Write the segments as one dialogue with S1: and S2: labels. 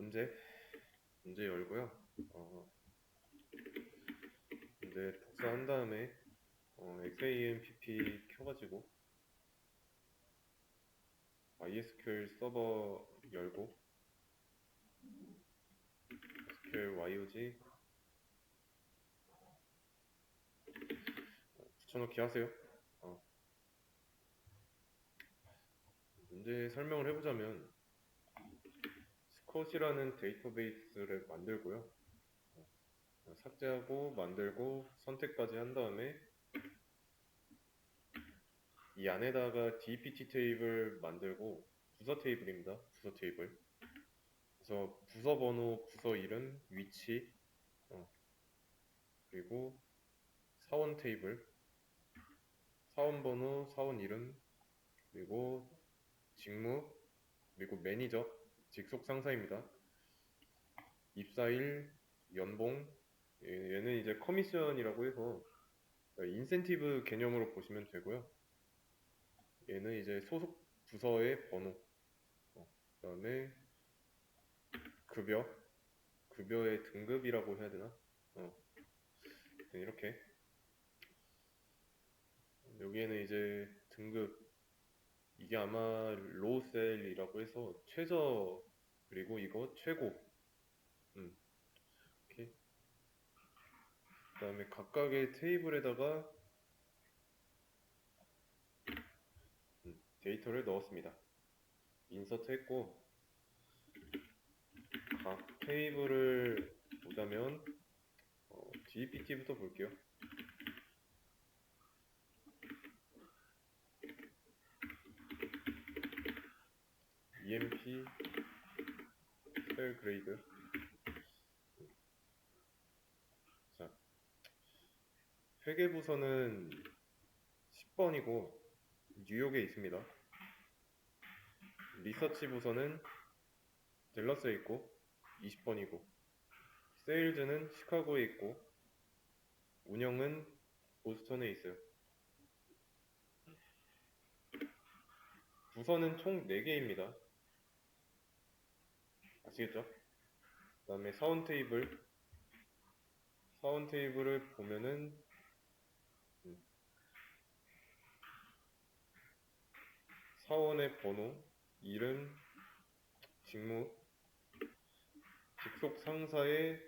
S1: 문제 열고요. 문제 복사한 다음에 XAMPP 켜가지고 MySQL 서버 열고 SQL YOG 붙여넣기 하세요. 문제 설명을 해보자면 스콧이라는 데이터베이스를 만들고요. 삭제하고 만들고 선택까지 한 다음에 이 안에다가 DPT 테이블 만들고 부서 테이블입니다. 부서 테이블. 그래서 부서 번호, 부서 이름, 위치, 그리고 사원 테이블, 사원 번호, 사원 이름, 그리고 직무, 그리고 매니저, 직속 상사입니다. 입사일, 연봉, 얘는 이제 커미션이라고 해서 인센티브 개념으로 보시면 되고요. 얘는 이제 소속 부서의 번호, 그 다음에 급여의 등급이라고 해야 되나? 이렇게 여기에는 이제 등급, 이게 아마 로우셀이라고 해서 최저, 그리고 이거 최고, 이렇게. 그 다음에 각각의 테이블에다가 데이터를 넣었습니다. 인서트 했고, 각 테이블을 보자면 GPT부터 볼게요. EMP 셀 그레이드. 자, 회계부서는 10번이고 뉴욕에 있습니다. 리서치 부서는 댈러스에 있고 20번이고, 세일즈는 시카고에 있고 운영은 보스턴에 있어요. 부서는 총 4개입니다. 아시겠죠? 그 다음에 사원 테이블을 보면은 사원의 번호, 이름, 직무, 직속 상사의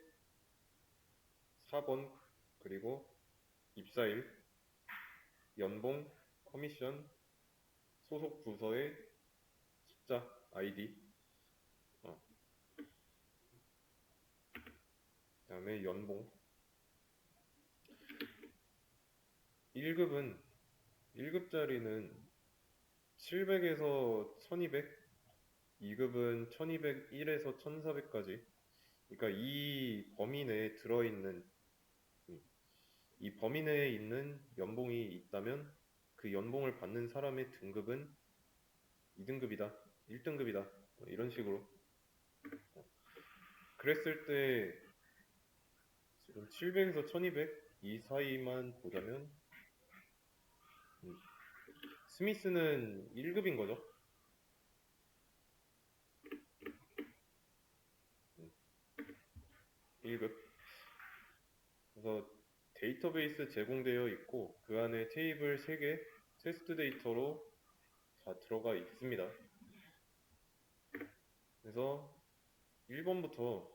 S1: 4번, 그리고 입사일, 연봉, 커미션, 소속 부서의 숫자, 아이디, 그 다음에 연봉. 1급짜리는 700에서 1200, 2급은 1201에서 1400까지. 그러니까 이 범위 내에 있는 연봉이 있다면 그 연봉을 받는 사람의 등급은 2등급이다, 1등급이다, 이런 식으로. 그랬을 때 지금 700에서 1200 이 사이만 보자면 스미스는 1급인 거죠. 1급. 그래서 데이터베이스 제공되어 있고 그 안에 테이블 3개, 테스트 데이터로 다 들어가 있습니다. 그래서 1번부터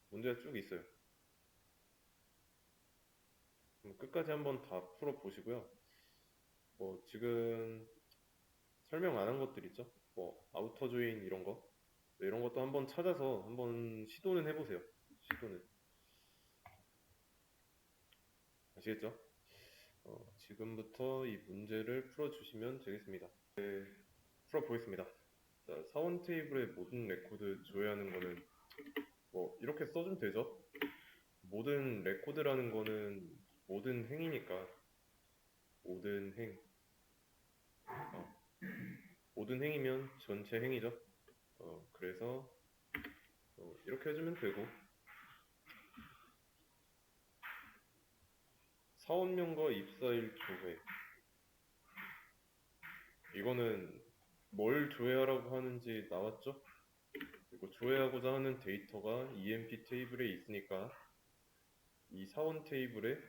S1: 문제가 쭉 있어요. 그럼 끝까지 한번 다 풀어보시고요. 지금 설명 안 한 것들 있죠? 아우터 조인 이런 거. 이런 것도 한번 찾아서 한번 시도는 해보세요. 시도는. 아시겠죠? 지금부터 이 문제를 풀어주시면 되겠습니다. 네, 풀어보겠습니다. 자, 사원 테이블의 모든 레코드 조회하는 거는 이렇게 써주면 되죠? 모든 레코드라는 거는 모든 행이니까 모든 행. 모든 행이면 전체 행이죠. 그래서 이렇게 해주면 되고, 사원명과 입사일 조회. 이거는 뭘 조회하라고 하는지 나왔죠? 그리고 조회하고자 하는 데이터가 EMP 테이블에 있으니까 이 사원 테이블의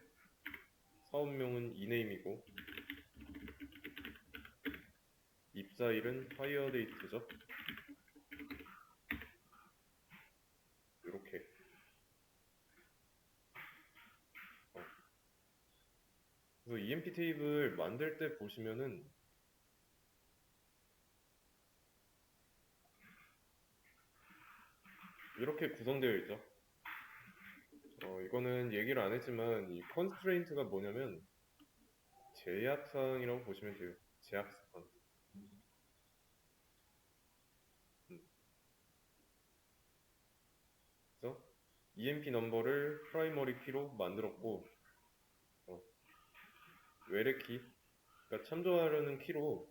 S1: 사원명은 이네임이고 입사일은 하이어데이트죠. 이렇게. 그래서 EMP 테이블 만들 때 보시면은 이렇게 구성되어 있죠. 이거는 얘기를 안 했지만 이 constraint가 뭐냐면 제약사항이라고 보시면 돼요. 제약사항. 그래서 EMP 넘버를 프라이머리 키로 만들었고 외래 키, 그러니까 참조하려는 키로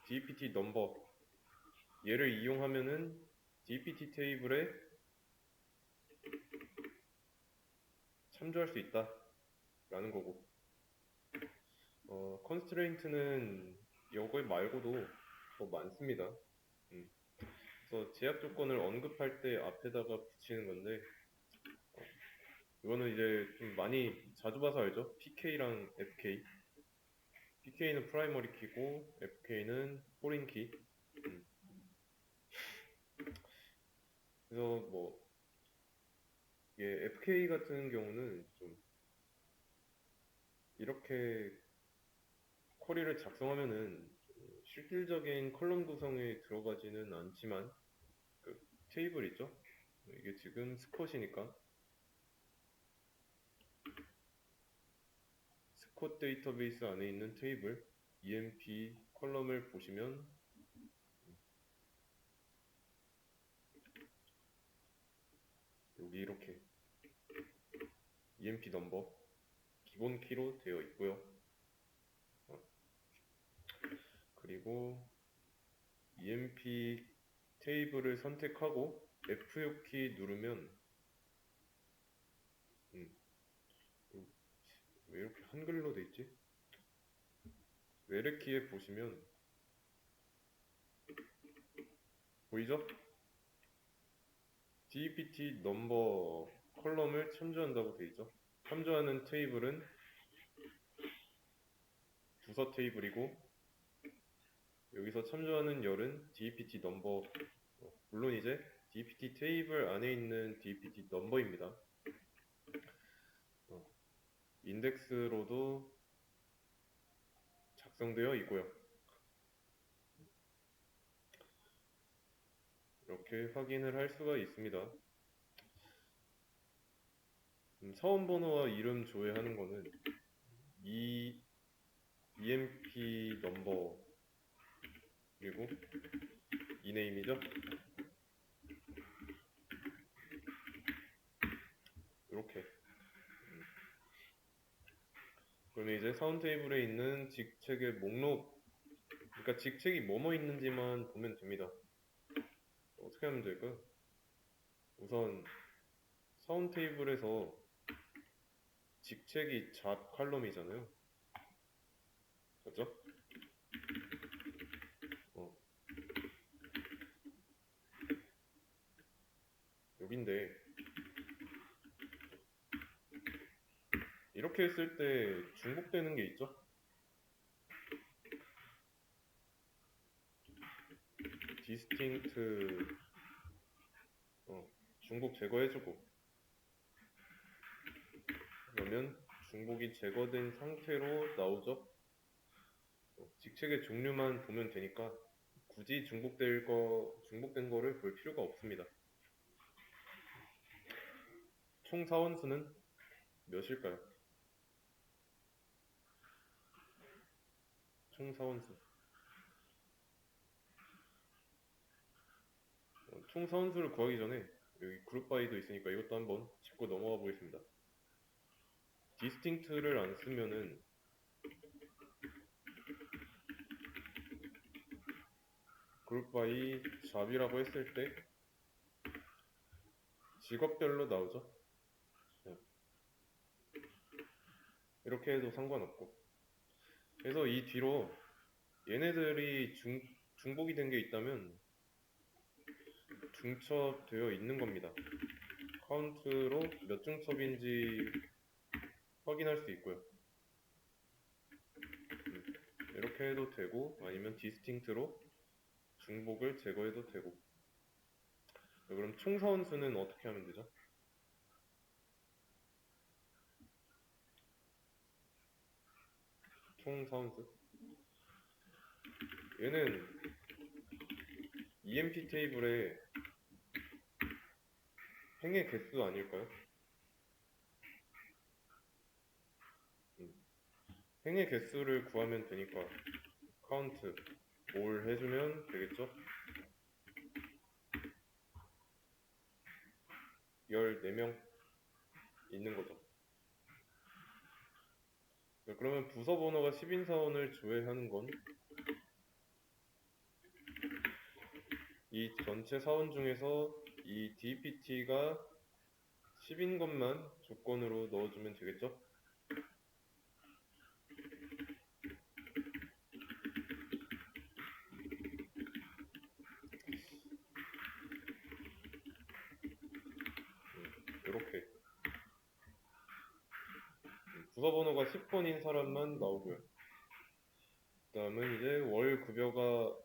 S1: DPT 넘버 얘를 이용하면은 DPT 테이블에 참조할 수 있다 라는 거고 constraint는 이거 말고도 더 많습니다. 그래서 제약 조건을 언급할 때 앞에다가 붙이는 건데 이거는 이제 좀 많이 자주 봐서 알죠? PK랑 FK. PK는 프라이머리 키고 FK는 포린 키. 그래서 뭐 이게 FK 같은 경우는 좀 이렇게 쿼리를 작성하면은 실질적인 컬럼 구성에 들어가지는 않지만 그 테이블 있죠? 이게 지금 스컷이니까 스컷 데이터베이스 안에 있는 테이블 EMP 컬럼을 보시면 여기 이렇게 EMP 넘버 기본 키로 되어 있고요. 그리고 EMP 테이블을 선택하고 F6키 누르면 왜 이렇게 한글로 돼 있지? 외래키에 보시면 보이죠? DPT 넘버 컬럼을 참조한다고 돼 있죠. 참조하는 테이블은 주소 테이블이고 여기서 참조하는 열은 DPT 넘버 물론 이제 DPT 테이블 안에 있는 DPT 넘버입니다. 인덱스로도 작성되어 있고요. 이렇게 확인을 할 수가 있습니다. 사원 번호와 이름 조회하는 거는 이 EMP 넘버 그리고 이네임이죠. 이렇게. 그러면 이제 사원 테이블에 있는 직책의 목록, 그러니까 직책이 뭐뭐 있는지만 보면 됩니다. 어떻게 하면 될까요? 우선 사원 테이블에서 직책이 잡 칼럼이잖아요. 맞죠? 여긴데 이렇게 했을 때 중복되는 게 있죠? distinct 중복 제거해주고 그러면 중복이 제거된 상태로 나오죠? 직책의 종류만 보면 되니까 굳이 중복된 거를 볼 필요가 없습니다. 총 사원수는 몇일까요? 총 사원수. 총 사원수를 구하기 전에 여기 그룹 바이도 있으니까 이것도 한번 짚고 넘어가 보겠습니다. distinct를 안 쓰면은 그룹 바이 잡이라고 했을 때 직업별로 나오죠. 이렇게 해도 상관없고 그래서 이 뒤로 얘네들이 중복이 된 게 있다면 중첩되어 있는 겁니다. 카운트로 몇 중첩인지 확인할 수 있고요. 이렇게 해도 되고 아니면 디스팅트로 중복을 제거해도 되고. 그럼 총 사원수는 어떻게 하면 되죠? 총 사원수 얘는 EMP 테이블에 행의 개수 아닐까요? 행의 개수를 구하면 되니까 카운트 올 해주면 되겠죠? 14명 있는 거죠. 그러면 부서 번호가 10인 사원을 조회하는 건 이 전체 사원 중에서 이 DPT가 10인 것만 조건으로 넣어주면 되겠죠? 이렇게 부서 번호가 10번인 사람만 나오고요. 그 다음은 이제 월 급여가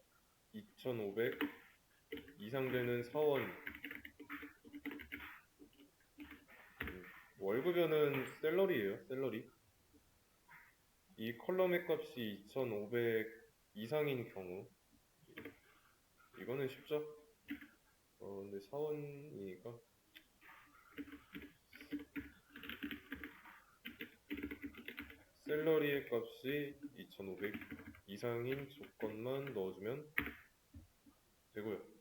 S1: 2,500 이상 되는 사원. 월급여는 샐러리예요, 샐러리. 이 컬럼의 값이 2,500 이상인 경우 이거는 쉽죠? 근데 사원이니까 샐러리의 값이 2,500 이상인 조건만 넣어주면 되고요.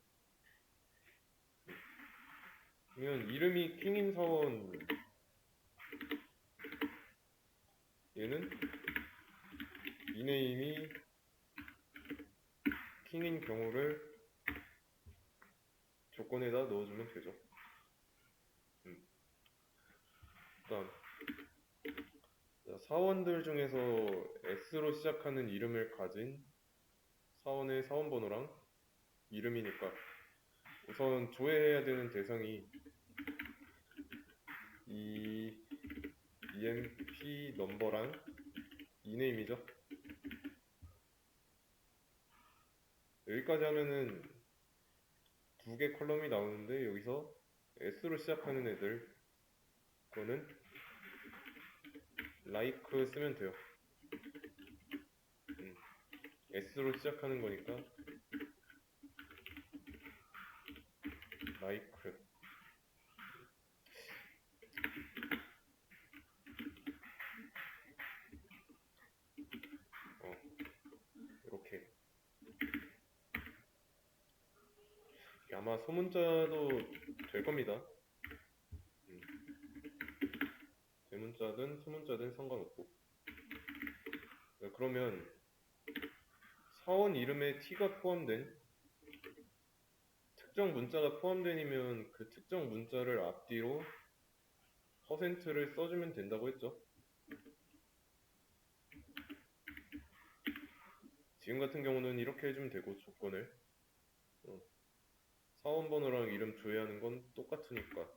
S1: 그러면 이름이 킹인 사원 얘는 이네임이 킹인 경우를 조건에다 넣어주면 되죠. 그다음 사원들 중에서 S로 시작하는 이름을 가진 사원의 사원번호랑 이름이니까 우선 조회해야 되는 대상이 이 EMP 넘버랑 이네임이죠. 여기까지 하면은 두 개 컬럼이 나오는데 여기서 S로 시작하는 애들 거는 like 쓰면 돼요. S로 시작하는 거니까 like. 이렇게 아마 소문자도 될 겁니다. 대문자든 소문자든 상관없고. 그러면 사원 이름에 T가 포함된 특정 문자가 포함된이면 그 특정 문자를 앞뒤로 퍼센트를 써주면 된다고 했죠. 지금 같은 경우는 이렇게 해주면 되고 조건을 사원 번호랑 이름 조회하는 건 똑같으니까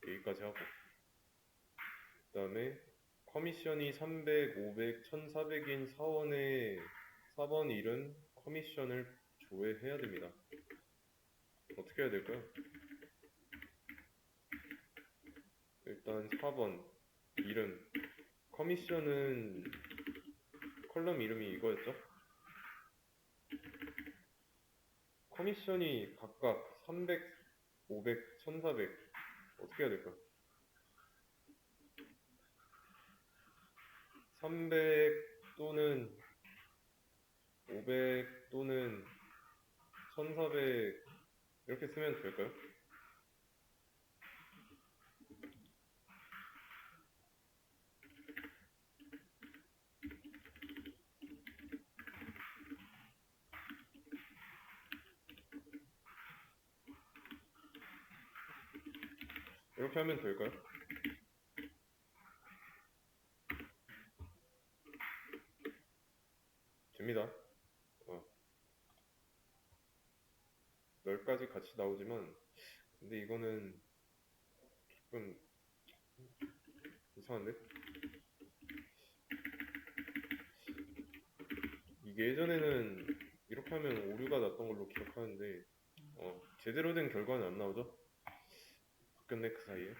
S1: 여기까지 하고 그 다음에 커미션이 300, 500, 1400인 사원의 4번 이름 커미션을 조회해야 됩니다. 어떻게 해야 될까요? 일단 4번 이름 커미션은 컬럼 이름이 이거였죠? 커미션이 각각 300, 500, 1400 어떻게 해야 될까요? 300 또는 500 또는 1400 이렇게 쓰면 될까요? 이렇게 하면 될까요? 됩니다. 10가지 같이 나오지만 근데 이거는 조금 이상한데? 이게 예전에는 이렇게 하면 오류가 났던 걸로 기억하는데 제대로 된 결과는 안 나오죠? 바뀌었네 그 사이에.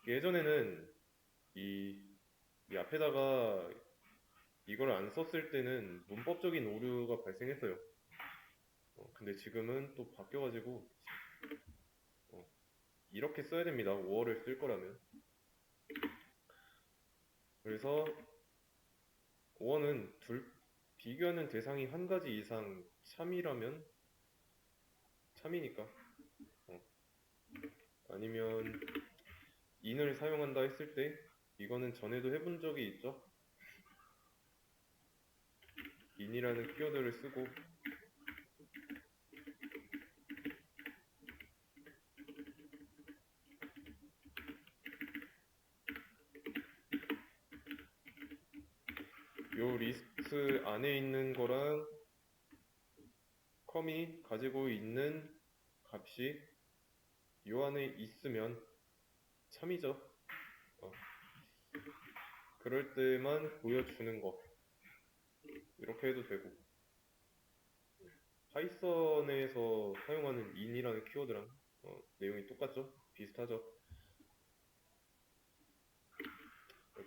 S1: 예전에는 이, 이 앞에다가 이걸 안 썼을 때는 문법적인 오류가 발생했어요. 근데 지금은 또 바뀌어가지고 어, 이렇게 써야 됩니다. 5어를 쓸 거라면. 그래서 5어는 비교하는 대상이 한 가지 이상 참이라면 참이니까 아니면 in을 사용한다 했을 때 이거는 전에도 해본 적이 있죠. in이라는 키워드를 쓰고 요 리스트 안에 있는 거랑 컴이 가지고 있는 값이 요 안에 있으면 참이죠. 그럴 때만 보여주는 거 이렇게 해도 되고 파이썬에서 사용하는 in이라는 키워드랑 내용이 똑같죠? 비슷하죠?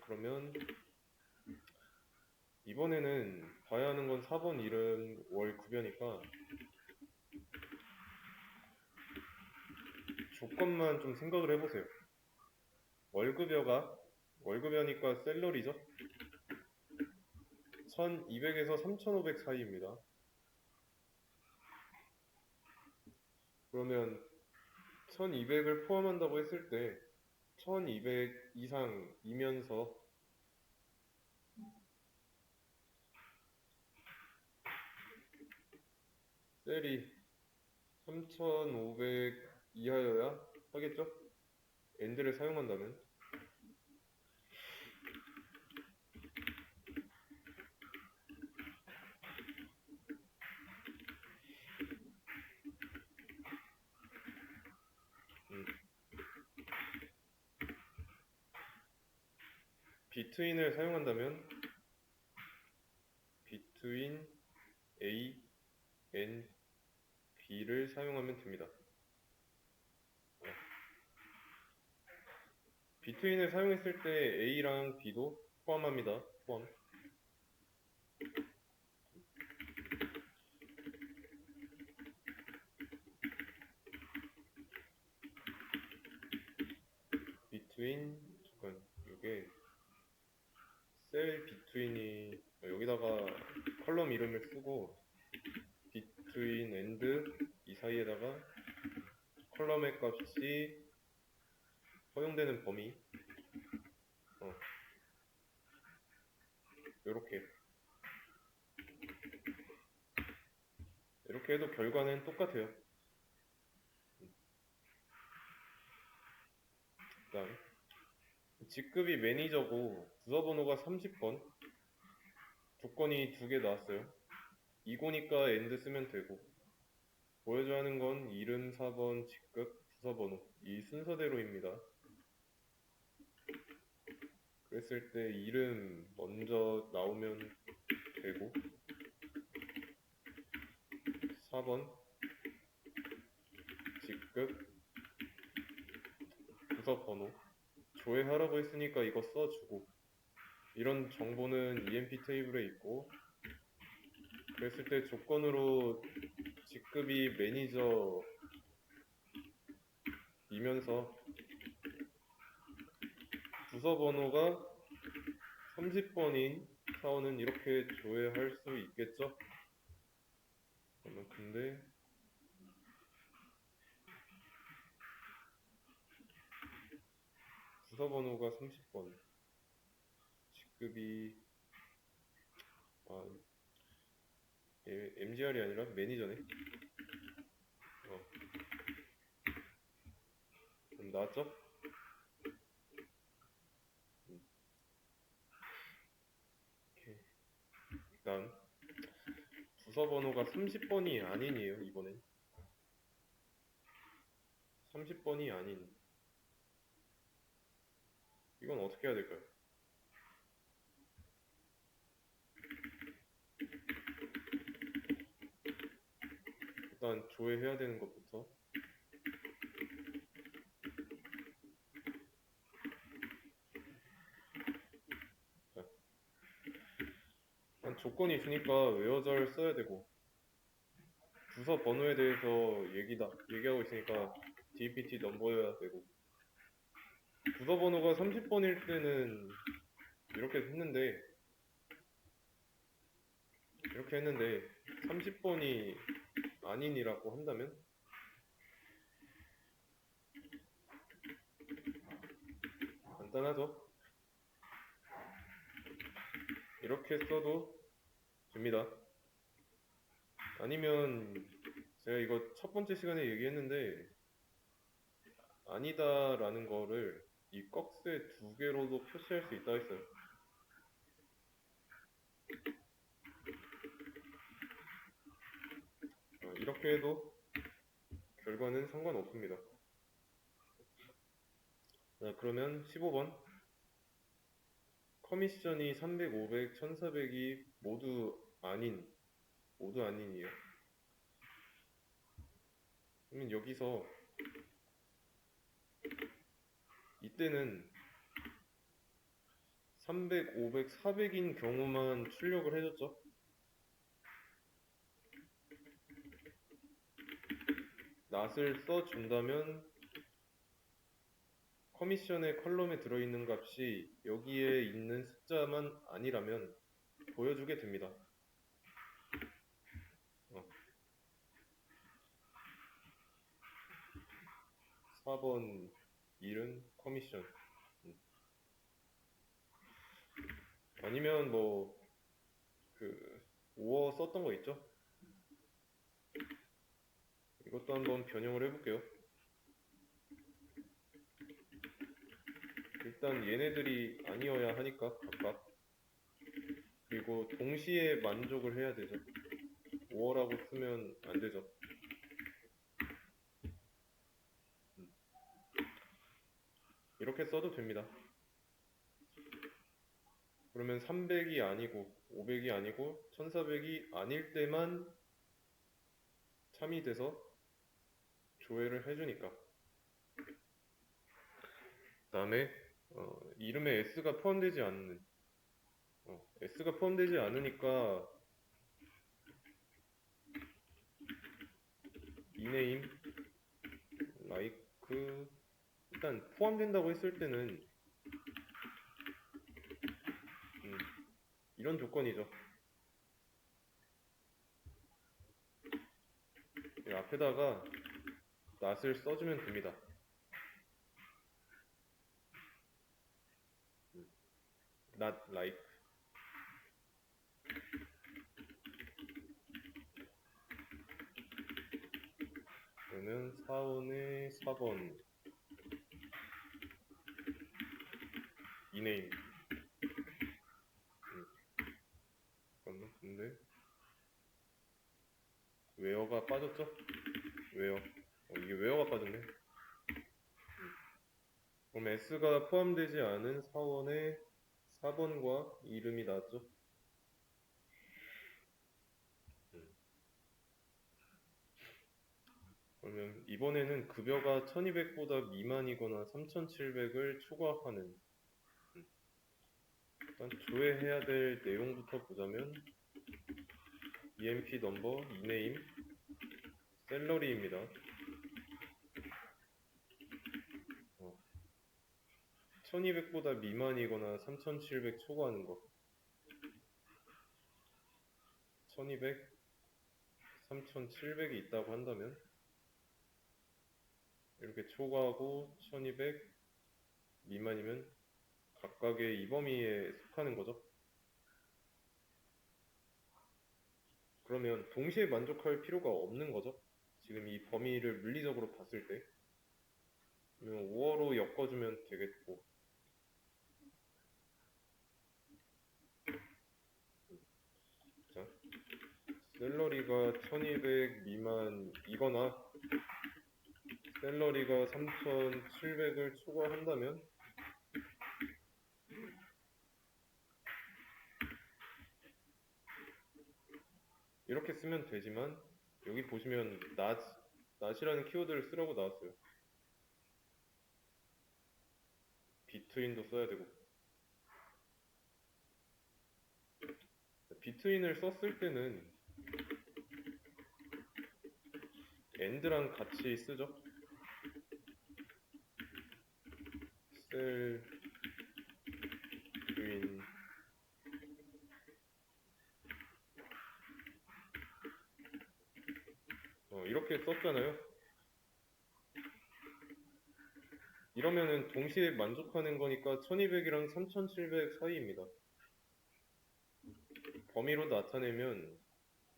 S1: 그러면 이번에는 봐야 하는 건 4번 이름 월 급여니까 조건만 좀 생각을 해보세요. 월급여니까 셀러리죠? 1200에서 3500 사이입니다. 그러면 1200을 포함한다고 했을 때 1200 이상이면서 셀이 3500 이하여야 하겠죠? AND를 사용한다면 between을 사용한다면 between A and B를 사용하면 됩니다. between을 사용했을 때 A랑 B도 포함합니다. 포함. between 잠깐 이게 셀 between이 여기다가 컬럼 이름을 쓰고 between and 이 사이에다가 컬럼의 값이 허용되는 범위 이렇게 해도 결과는 똑같아요. 그다음 직급이 매니저고 부서번호가 30번 조건이 두 개 나왔어요. 이고니까 AND 쓰면 되고 보여줘야 하는 건 이름 4번 직급 부서번호 이 순서대로입니다. 그랬을 때 이름 먼저 나오면 되고 4번 직급 부서번호 조회하라고 했으니까 이거 써주고 이런 정보는 EMP 테이블에 있고 그랬을 때 조건으로 직급이 매니저이면서 부서번호가 30번인 사원은 이렇게 조회할 수 있겠죠? 그러면 근데 부서번호가 30번 직급이 MGR이 아니라 매니저네. 그럼 나왔죠? 일단 부서번호가 30번이 아니에요 이번엔. 30번이 아닌, 이건 어떻게 해야 될까요? 일단 조회해야 되는 것부터. 자, 일단 조건이 있으니까 웨어절 써야 되고, 부서 번호에 대해서 얘기하고 있으니까 DPT 넘버여야 되고, 부서 번호가 30번일 때는 이렇게 했는데 30번이 아닌이라고 한다면 간단하죠? 이렇게 써도 됩니다. 아니면 제가 이거 첫 번째 시간에 얘기했는데 아니다라는 거를 이 꺽쇠 두 개로도 표시할 수 있다 했어요. 이렇게 해도 결과는 상관없습니다. 자, 그러면 15번 커미션이 300, 500, 1400이 모두 아닌이에요. 그러면 여기서 이때는 300, 500, 400인 경우만 출력을 해줬죠. 낫을 써준다면 커미션의 컬럼에 들어있는 값이 여기에 있는 숫자만 아니라면 보여주게 됩니다. 4번 1은 커미션. 아니면 뭐 그 5어 썼던 거 있죠? 이것도 한번 변형을 해볼게요. 일단 얘네들이 아니어야 하니까 각각. 그리고 동시에 만족을 해야 되죠. 5어라고 쓰면 안 되죠. 이렇게 써도 됩니다. 그러면 300이 아니고 500이 아니고 1400이 아닐 때만 참이 돼서 조회를 해주니까. 그 다음에 이름에 S가 포함되지 않는 S가 포함되지 않으니까 이네임 like 일단 포함된다고 했을 때는 이런 조건이죠. 이 앞에다가 not을 써주면 됩니다. not like 그러면 4원의 4번 이네임 잠깐만 근데 웨어가 빠졌죠? 웨어 이게 웨어가 빠졌네. 그럼 S가 포함되지 않은 4원의 4번과 이름이 나왔죠? 그러면 이번에는 급여가 1200보다 미만이거나 3700을 초과하는 일단 조회해야 될 내용부터 보자면 EMP 넘버, 이네임, 셀러리입니다. 1200보다 미만이거나 3700 초과하는 거 1200, 3700이 있다고 한다면 이렇게 초과하고 1200 미만이면 각각의 이 범위에 속하는 거죠. 그러면 동시에 만족할 필요가 없는 거죠. 지금 이 범위를 물리적으로 봤을 때 5어로 엮어주면 되겠고 자, 샐러리가 1200 미만이거나 샐러리가 3,700을 초과한다면 이렇게 쓰면 되지만 여기 보시면 not이라는 키워드를 쓰라고 나왔어요. between도 써야 되고 between을 썼을 때는 and랑 같이 쓰죠. cell between 이렇게 썼잖아요. 이러면은 동시에 만족하는 거니까 1200이랑 3700 사이입니다. 범위로 나타내면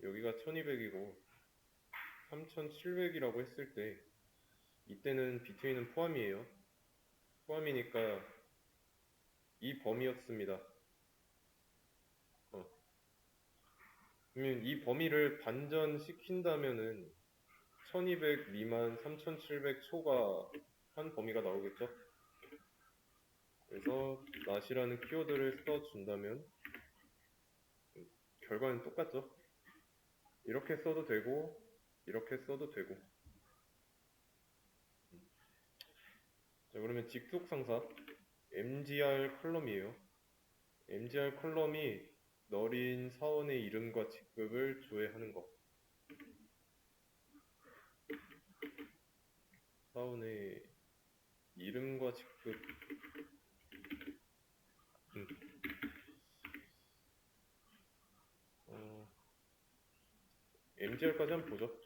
S1: 여기가 1200이고 3700이라고 했을 때 이때는 between은 포함이에요. 포함이니까 이 범위였습니다. 그러면 이 범위를 반전시킨다면은 1200 미만 3700 초과한 범위가 나오겠죠? 그래서 not이라는 키워드를 써준다면 결과는 똑같죠? 이렇게 써도 되고 이렇게 써도 되고. 자, 그러면 직속상사 mgr 컬럼이에요. mgr 컬럼이 너린 사원의 이름과 직급을 조회하는 것. 사원의 이름과 직급. mgr까지 한번 보죠.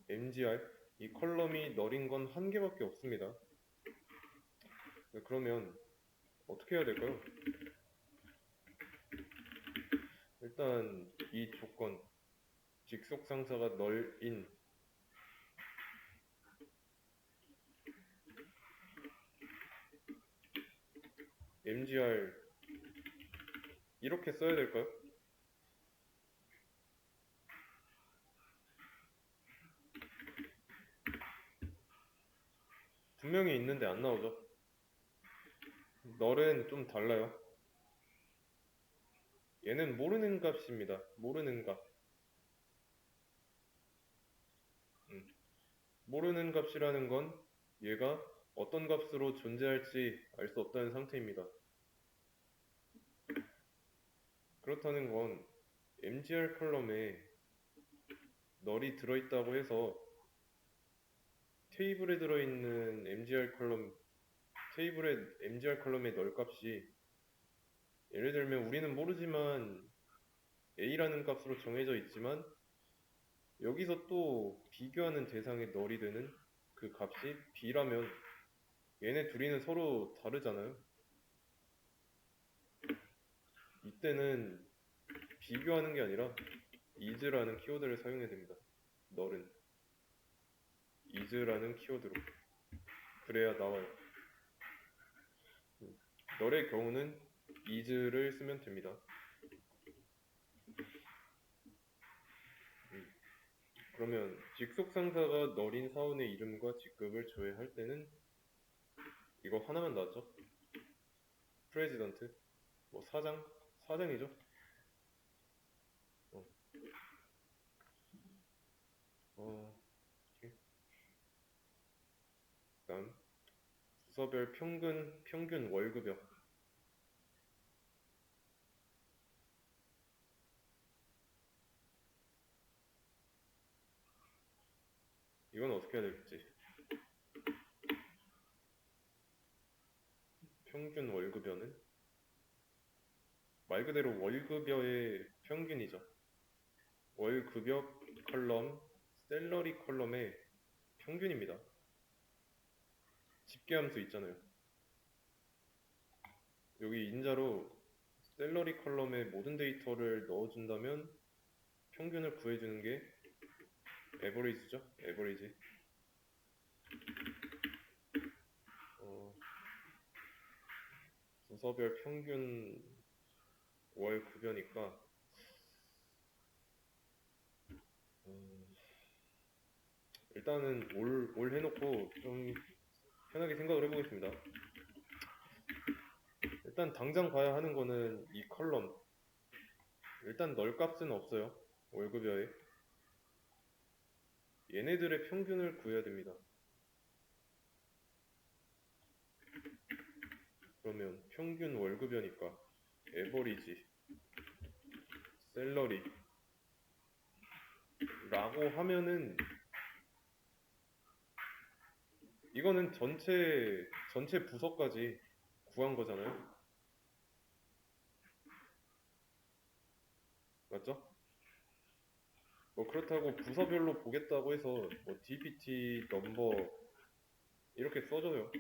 S1: mgr 이 컬럼이 너린 건 한 개밖에 없습니다. 그러면 어떻게 해야 될까요? 일단 이 조건 직속상사가 널인 mgr 이렇게 써야 될까요? 분명히 있는데 안 나오죠. 널은 좀 달라요. 얘는 모르는 값입니다. 모르는 값. 모르는 값이라는 건 얘가 어떤 값으로 존재할지 알 수 없다는 상태입니다. 그렇다는 건 mgr 컬럼에 널이 들어있다고 해서 테이블에 들어있는 테이블의 mgr 컬럼의 널 값이 예를 들면 우리는 모르지만 a라는 값으로 정해져 있지만 여기서 또 비교하는 대상의 널이 되는 그 값이 b라면 얘네 둘이는 서로 다르잖아요. 이때는 비교하는 게 아니라 is라는 키워드를 사용해야 됩니다. 널은 is라는 키워드로 그래야 나와요. 널의 경우는 is를 쓰면 됩니다. 그러면 직속상사가 널인 사원의 이름과 직급을 조회할 때는 이거 하나만 나왔죠? 프레지던트 뭐 사장이죠? 그다음 부서별 평균 월급여. 이건 어떻게 해야 될지. 평균 월급여는 말 그대로 월급여의 평균이죠. 월급여 컬럼, 샐러리 컬럼의 평균입니다. 집계함수 있잖아요. 여기 인자로 샐러리 컬럼의 모든 데이터를 넣어준다면 평균을 구해주는 게 에버리지죠. 에버리지. 부서별 평균 월 급여니까 일단은 올 해놓고 좀 편하게 생각을 해보겠습니다. 일단 당장 봐야 하는 거는 이 컬럼. 일단 널 값은 없어요. 월급여에. 얘네들의 평균을 구해야 됩니다. 그러면 평균 월급여니까 에버리지 셀러리 라고 하면은 이거는 전체 부서까지 구한 거잖아요. 맞죠? 뭐 그렇다고 부서별로 보겠다고 해서 뭐 DPT 넘버 이렇게 써줘요.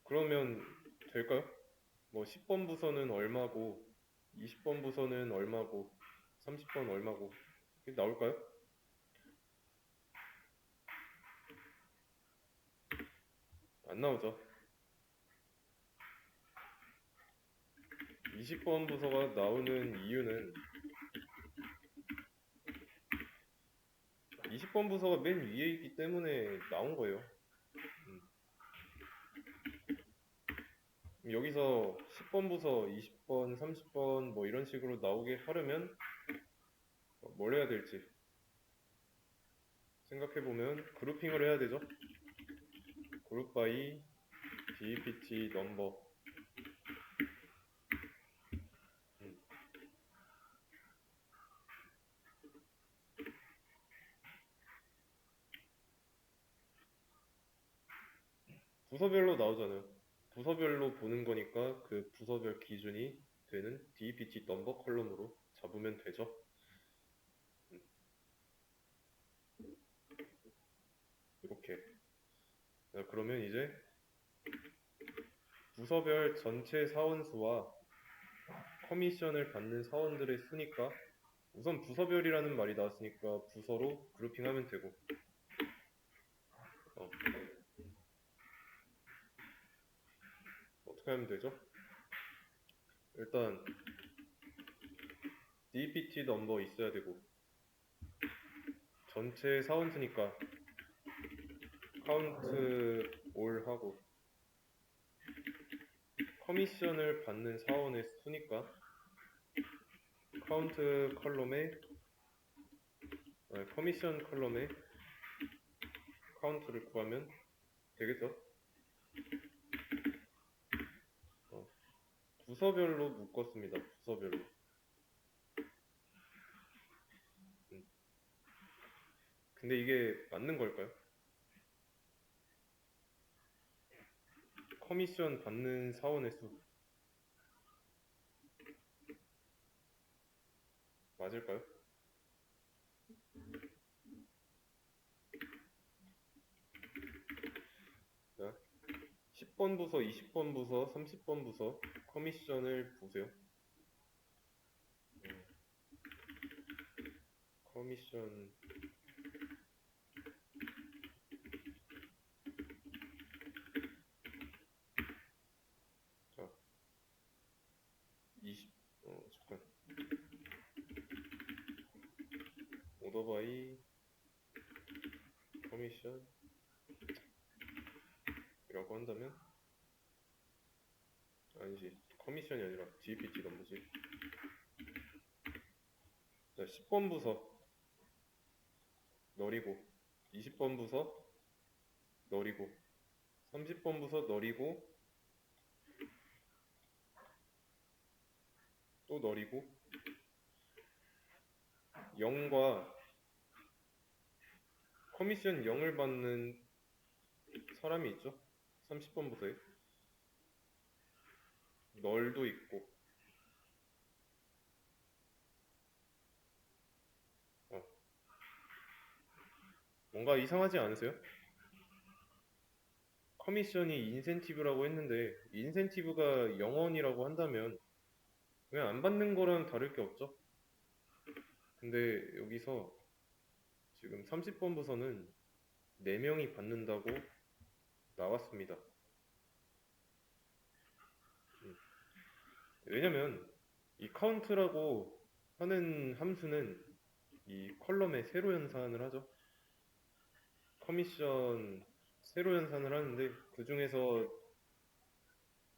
S1: 그러면 될까요? 뭐 10번 부서는 얼마고 20번 부서는 얼마고 30번 얼마고 이게 나올까요? 안 나오죠. 20번 부서가 나오는 이유는 20번 부서가 맨 위에 있기 때문에 나온 거예요. 여기서 10번 부서, 20번, 30번 뭐 이런 식으로 나오게 하려면 뭘 해야 될지 생각해보면 그룹핑을 해야 되죠. 그룹 바이 DPT 넘버. 부서별로 나오잖아요. 부서별로 보는 거니까 그 부서별 기준이 되는 DPT 넘버 컬럼으로 잡으면 되죠. 이렇게. 자, 그러면 이제 부서별 전체 사원수와 커미션을 받는 사원들의 수니까 우선 부서별이라는 말이 나왔으니까 부서로 그룹핑하면 되고 어떻게 하면 되죠? 일단 DPT 넘버 있어야 되고 전체 사원수니까 카운트 올 하고 커미션을 받는 사원의 수니까 카운트 컬럼에 커미션 컬럼에 카운트를 구하면 되겠죠? 부서별로 묶었습니다. 부서별로. 근데 이게 맞는 걸까요? 커미션 받는 사원의 수 맞을까요? 자, 10번 부서, 20번 부서, 30번 부서 커미션을 보세요. 커미션 자 20, 잠깐 오더바이 커미션 이라고 한다면 아니지 커미션이 아니라 GPT 넘버지. 자 10번 부서 너리고 20번 부서 너리고 30번 부서 너리고 또 너리고 0과 커미션 0을 받는 사람이 있죠. 30번 부서에 널도 있고 뭔가 이상하지 않으세요? 커미션이 인센티브라고 했는데 인센티브가 0원이라고 한다면 그냥 안 받는 거랑 다를 게 없죠. 근데 여기서 지금 30번 부서는 4명이 받는다고 나왔습니다. 왜냐면 이 카운트라고 하는 함수는 이 컬럼의 세로 연산을 하죠. 커미션 세로 연산을 하는데 그 중에서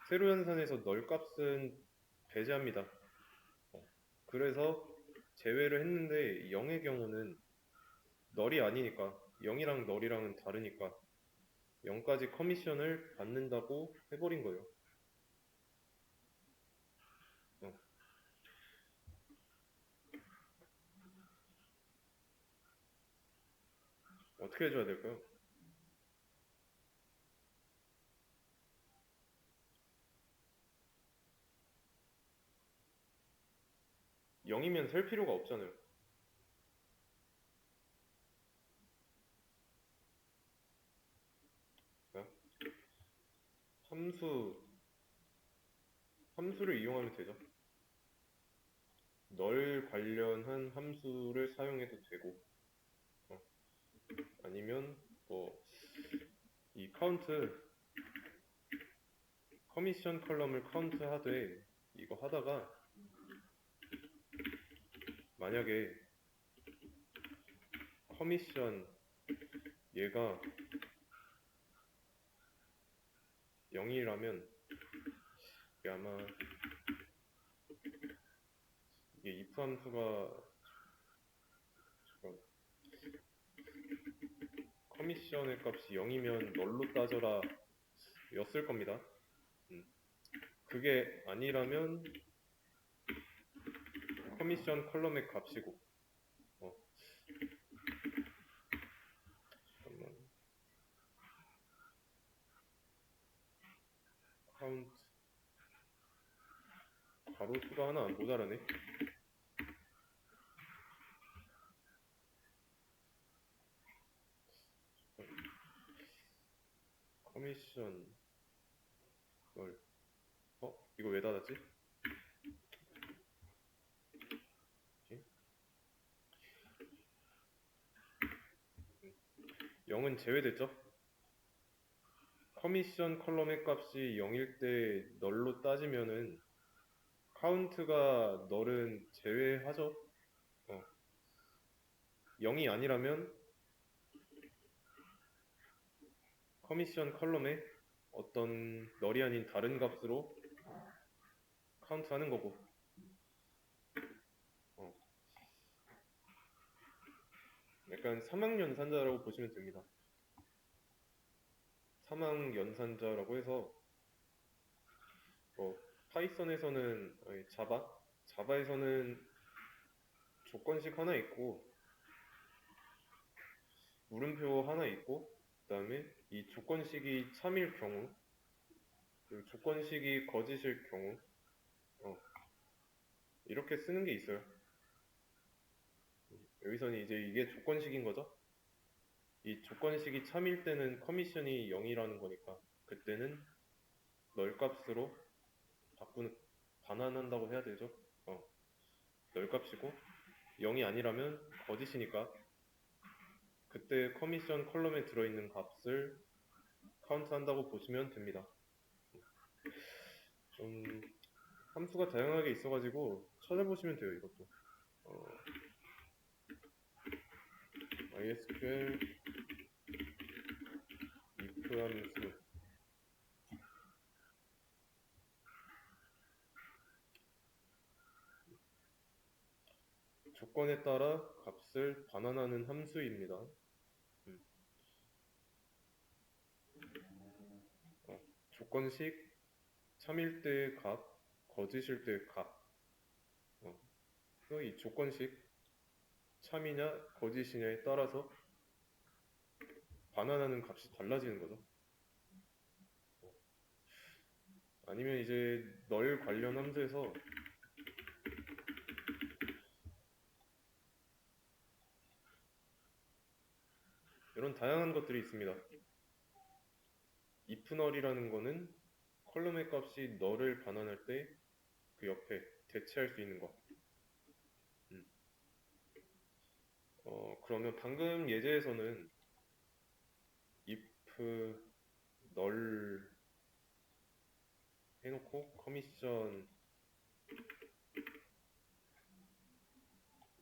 S1: 세로 연산에서 널 값은 배제합니다. 그래서 제외를 했는데 0의 경우는 널이 아니니까 0이랑 널이랑은 다르니까 0까지 커미션을 받는다고 해버린 거예요. 어, 어떻게 해줘야 될까요? 0이면 셀 필요가 없잖아요. 그러니까 함수, 함수를 이용하면 되죠. 널 관련한 함수를 사용해도 되고, 어, 아니면 뭐 이 카운트, 커미션 컬럼을 카운트 하되 이거 하다가 만약에 커미션 얘가 0이라면 이게 아마 이게 if 함수가 잠깐, 커미션의 값이 0이면 널로 따져라 였을 겁니다. 그게 아니라면 커미션 컬럼의 값이고 어, 잠깐만 카운트 가로 수가 하나 모자라네. 커미션 널 이거 왜 닫았지? 0은 제외됐죠? 커미션 컬럼의 값이 0일 때 널로 따지면은 카운트가 널은 제외하죠. 0이 아니라면 커미션 컬럼에 어떤 널이 아닌 다른 값으로 카운트하는 거고 어, 약간 사망연산자라고 보시면 됩니다. 사망연산자라고 해서 파이썬에서는 아니, 자바에서는 조건식 하나 있고 물음표 하나 있고 그 다음에 이 조건식이 참일 경우 그리고 조건식이 거짓일 경우 이렇게 쓰는 게 있어요. 여기서는 이제 이게 조건식인 거죠. 이 조건식이 참일 때는 커미션이 0이라는 거니까 그때는 널 값으로 반환한다고 해야 되죠. 널 값이고 0이 아니라면 거짓이니까 그때 커미션 컬럼에 들어있는 값을 카운트한다고 보시면 됩니다. 좀 함수가 다양하게 있어가지고 찾아보시면 돼요. 이것도 MySQL if 함수 조건에 따라 값을 반환하는 함수입니다. 조건식 참일 때의 값, 거짓일 때의 값. 이 조건식 참이냐 거짓이냐에 따라서 반환하는 값이 달라지는 거죠. 아니면 이제 널 관련 함수에서 이런 다양한 것들이 있습니다. if 널이라는 거는 컬럼의 값이 널을 반환할 때 그 옆에 대체할 수 있는 거. 그러면 방금 예제에서는 if 널 해놓고 커미션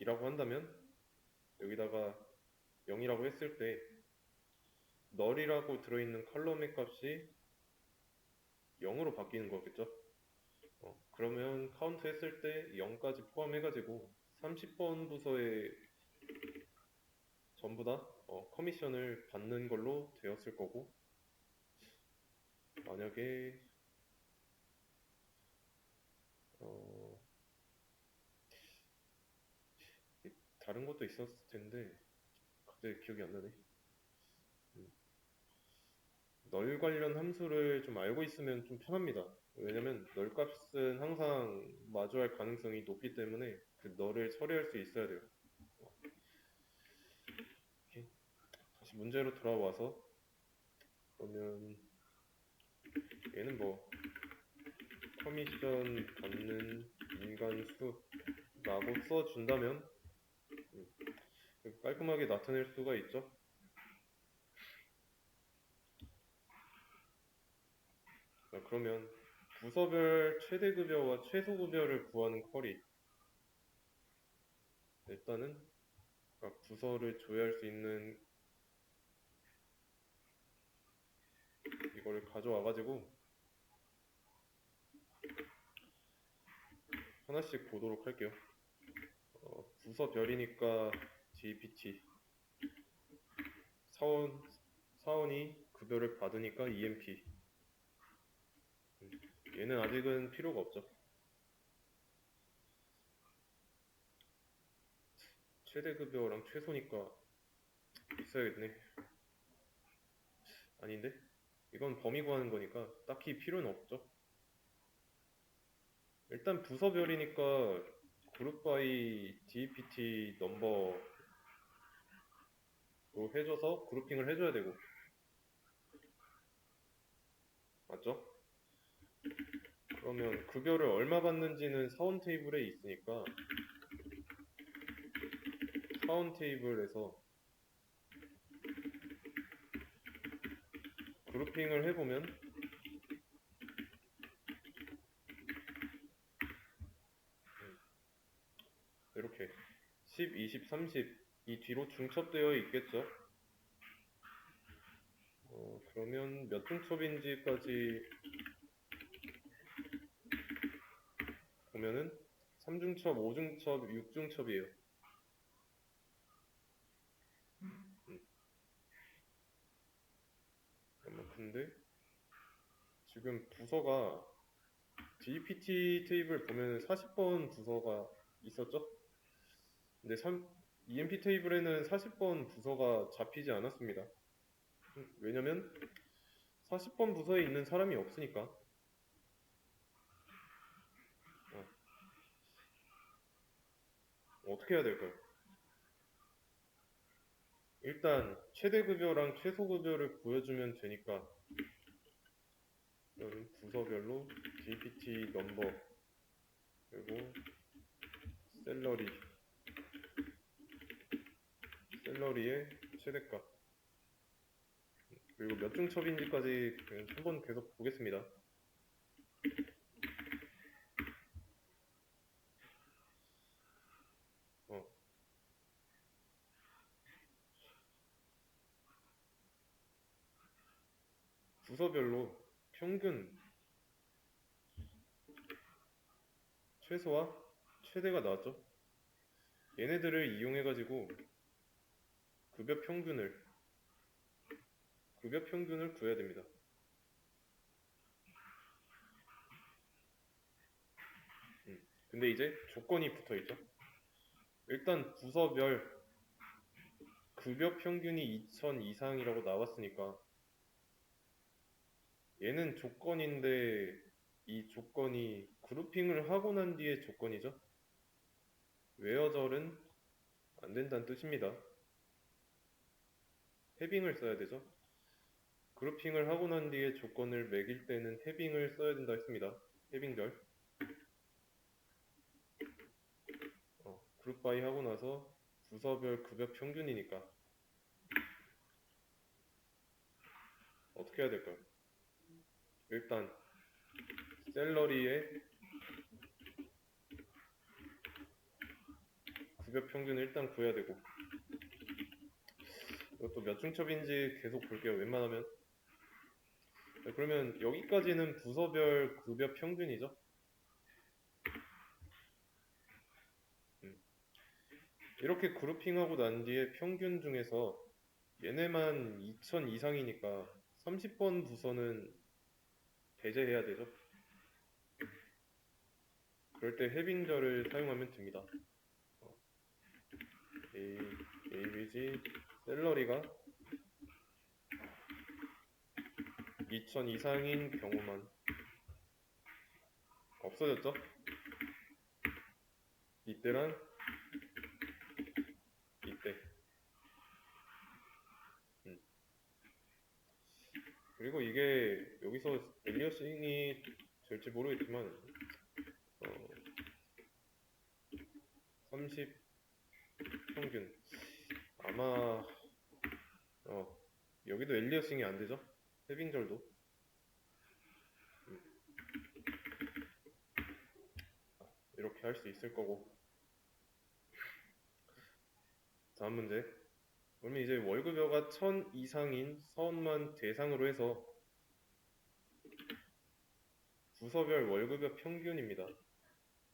S1: 이라고 한다면 여기다가 0이라고 했을 때 널이라고 들어있는 컬럼의 값이 0으로 바뀌는 거겠죠? 그러면 카운트 했을 때 0까지 포함해가지고 30번 부서에 전부 다 커미션을 받는 걸로 되었을 거고, 만약에 어, 다른 것도 있었을 텐데 갑자기 기억이 안 나네. 음, 널 관련 함수를 좀 알고 있으면 좀 편합니다. 왜냐면 널 값은 항상 마주할 가능성이 높기 때문에 그 널을 처리할 수 있어야 돼요. 오케이. 다시 문제로 돌아와서, 그러면 얘는 뭐 커미션 받는 인간 수라고 써준다면 음, 깔끔하게 나타낼 수가 있죠. 자, 그러면 부서별 최대급여와 최소급여를 구하는 쿼리. 일단은 각 부서를 조회할 수 있는 이거를 가져와가지고 하나씩 보도록 할게요. 부서별이니까 GPT, 사원이 급여를 받으니까 EMP. 얘는 아직은 필요가 없죠. 최대급여랑 최소니까 있어야겠네. 아닌데? 이건 범위 구하는 거니까 딱히 필요는 없죠. 일단 부서별이니까 그룹 바이 DPT 넘버로 해줘서 그룹핑을 해줘야 되고, 맞죠? 그러면 급여를 얼마 받는지는 사원 테이블에 있으니까 사원 테이블에서 그룹핑을 해보면 이렇게 10, 20, 30 이 뒤로 중첩되어 있겠죠. 그러면 몇 중첩인지까지 보면은 3중첩, 5중첩, 6중첩이에요. 근데 지금 부서가 GPT 테이블 보면 40번 부서가 있었죠? 근데 EMP 테이블에는 40번 부서가 잡히지 않았습니다. 왜냐면 40번 부서에 있는 사람이 없으니까. 어떻게 해야 될까요? 일단 최대급여랑 최소급여를 보여주면 되니까 여기 부서별로 GPT 넘버 그리고 샐러리 샐러리의 최대값 그리고 몇 중첩인지까지 한번 계속 보겠습니다. 부서별로 평균 최소와 최대가 나왔죠. 얘네들을 이용해가지고 급여 평균을 구해야 됩니다. 근데 이제 조건이 붙어있죠. 일단 부서별 급여 평균이 2000 이상이라고 나왔으니까 얘는 조건인데 이 조건이 그룹핑을 하고 난 뒤의 조건이죠. 웨어절은 안 된다는 뜻입니다. 해빙을 써야 되죠. 그룹핑을 하고 난 뒤에 조건을 매길 때는 해빙을 써야 된다 했습니다. 해빙절. 그룹 바이 하고 나서 부서별 급여 평균이니까 어떻게 해야 될까요? 일단 샐러리의 급여 평균을 일단 구해야 되고 이것도 몇 중첩인지 계속 볼게요. 웬만하면. 네, 그러면 여기까지는 부서별 급여 평균이죠. 이렇게 그룹핑하고 난 뒤에 평균 중에서 얘네만 2000 이상이니까 30번 부서는 배제해야 되죠. 그럴 때 해빙절을 사용하면 됩니다. ABG 샐러리가 2000 이상인 경우만 없어졌죠? 이때랑 이때. 그리고 이게 여기서 엘리어싱이 될지 모르겠지만 30 평균 아마 여기도 엘리어싱이 안 되죠? 해빙절도 이렇게 할 수 있을 거고. 다음 문제. 그러면 이제 월급여가 1000 이상인 사원만 대상으로 해서 부서별 월급여 평균입니다.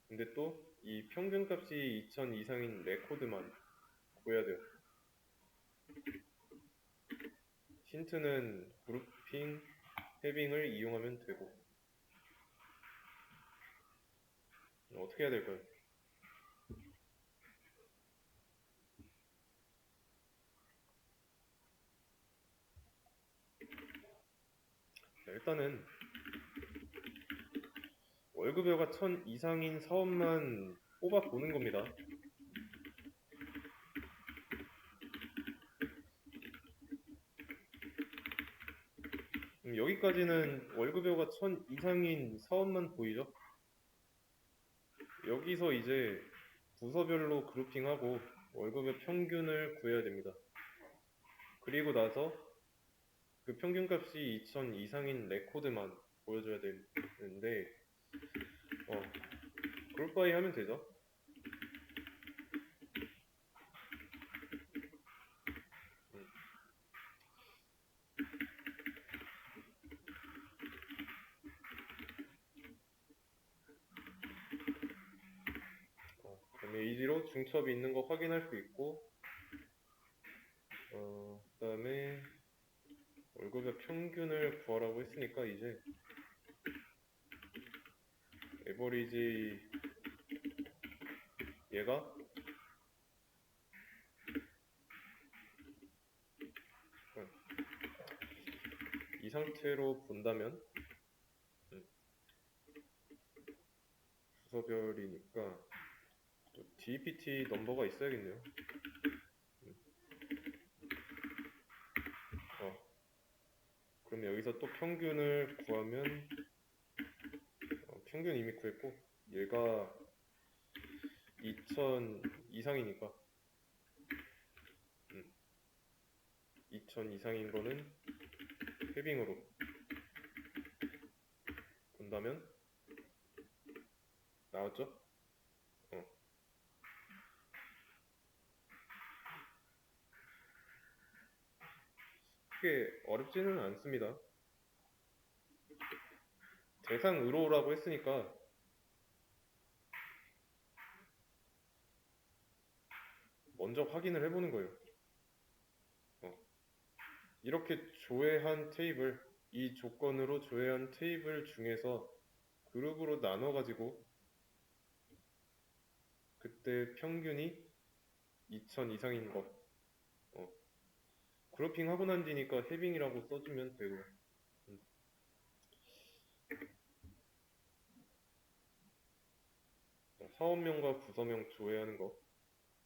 S1: 근데 또 이 평균값이 2000 이상인 레코드만 구해야 돼요. 힌트는 그룹핑, 해빙을 이용하면 되고. 어떻게 해야 될까요? 자, 일단은 월급여가 1000 이상인 사원만 뽑아보는 겁니다. 여기까지는 월급여가 1000 이상인 사원만 보이죠? 여기서 이제 부서별로 그룹핑하고 월급의 평균을 구해야 됩니다. 그리고 나서 그 평균값이 2000 이상인 레코드만 보여줘야 되는데 그룹 바이 하면 되죠. 그러면 이지로 중첩이 있는 거 확인할 수 있고 그 다음에 월급의 평균을 구하라고 했으니까 이제 에버리지 얘가 이 상태로 본다면 부서별이니까 또 DPT 넘버가 있어야겠네요. 그럼 여기서 또 평균을 구하면 평균 이미 구했고 얘가 2000 이상이니까 2000 이상인 거는 해빙으로 본다면 나왔죠? 크게 어렵지는 않습니다. 대상으로라고 했으니까 먼저 확인을 해보는 거예요. 이렇게 조회한 테이블, 이 조건으로 조회한 테이블 중에서 그룹으로 나눠가지고 그때 평균이 2000 이상인 것 그룹핑 하고 난 뒤니까 해빙이라고 써주면 되고 사업명과 부서명 조회하는 거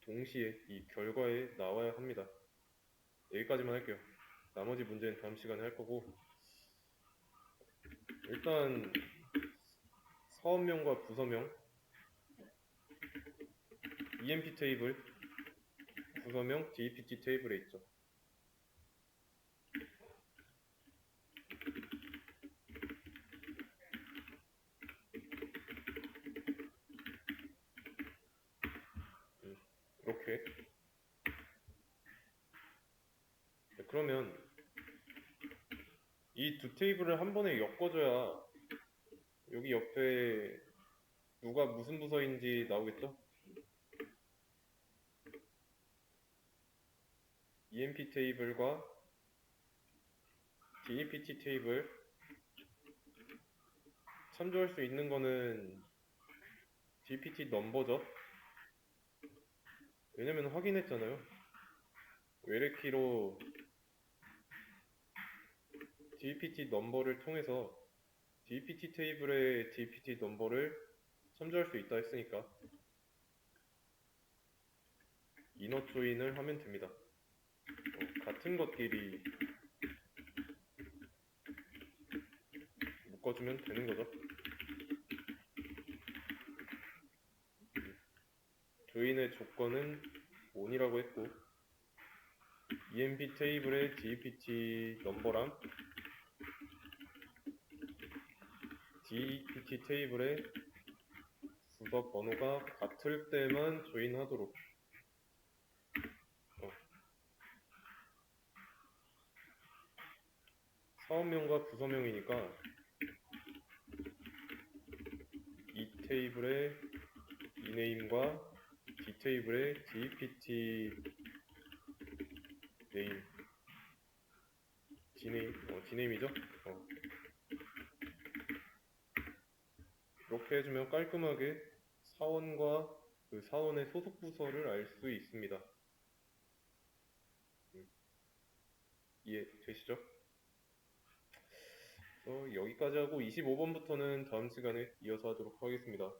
S1: 동시에 이 결과에 나와야 합니다. 여기까지만 할게요. 나머지 문제는 다음 시간에 할 거고 일단 사업명과 부서명 EMP 테이블 부서명 DPT 테이블에 있죠. 이렇게 그러면 이 두 테이블을 한 번에 엮어줘야 여기 옆에 누가 무슨 부서인지 나오겠죠? EMP 테이블과 DEPT 테이블 참조할 수 있는 거는 DPT 넘버죠? 왜냐면 확인했잖아요. 외래키로 DPT 넘버를 통해서 DPT 테이블의 DPT 넘버를 참조할 수 있다 했으니까 이너 조인을 하면 됩니다. 같은 것끼리 묶어주면 되는 거죠. 조인의 조건은 on이라고 했고 EMP 테이블의 DPT 넘버랑 DPT 테이블의 부서 번호가 같을 때만 조인하도록. 사업명과 부서명이니까 이 테이블의 이네임과 D 테이블의 DPT 네임, D네임이죠? 이렇게 해주면 깔끔하게 사원과 그 사원의 소속 부서를 알 수 있습니다. 이해되시죠? 여기까지 하고 25번부터는 다음 시간에 이어서 하도록 하겠습니다.